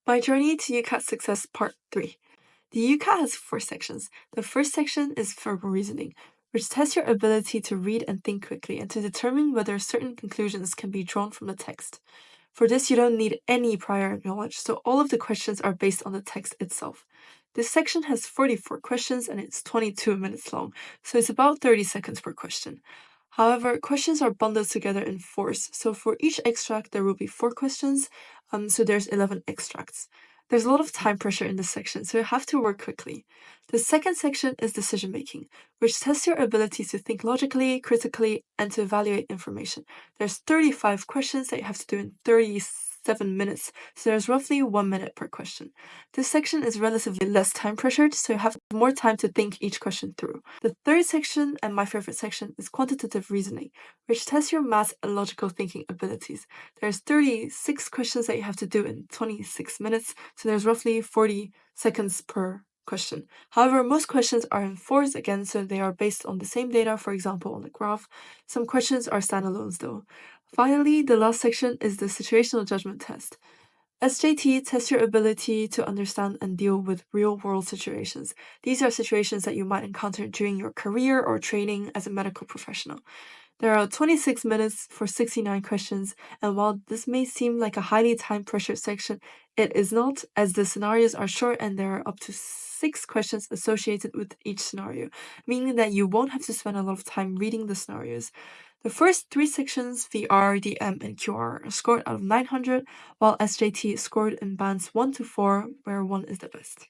My Journey to UCAT Success Part 3. The UCAT has 4 sections. The first section is verbal reasoning, which tests your ability to read and think quickly and to determine whether certain conclusions can be drawn from the text. For this, you don't need any prior knowledge, so all of the questions are based on the text itself. This section has 44 questions and it's 22 minutes long, so it's about 30 seconds per question. However, questions are bundled together in fours, so for each extract there will be 4 questions, so there's 11 extracts. There's a lot of time pressure in this section, so you have to work quickly. The second section is decision making, which tests your ability to think logically, critically, and to evaluate information. There's 35 questions that you have to do in 37 minutes, so there's roughly 1 minute per question. This section is relatively less time pressured, so you have more time to think each question through. The third section, and my favorite section, is quantitative reasoning, which tests your math and logical thinking abilities. There's 36 questions that you have to do in 26 minutes, so there's roughly 40 seconds per question. However, most questions are in fours again, so they are based on the same data, for example, on the graph. Some questions are standalones though. Finally, the last section is the situational judgment test. SJT tests your ability to understand and deal with real-world situations. These are situations that you might encounter during your career or training as a medical professional. There are 26 minutes for 69 questions, and while this may seem like a highly time-pressured section, it is not, as the scenarios are short and there are up to 6 questions associated with each scenario, meaning that you won't have to spend a lot of time reading the scenarios. The first 3 sections, VR, DM, and QR, are scored out of 900, while SJT is scored in bands 1 to 4, where 1 is the best.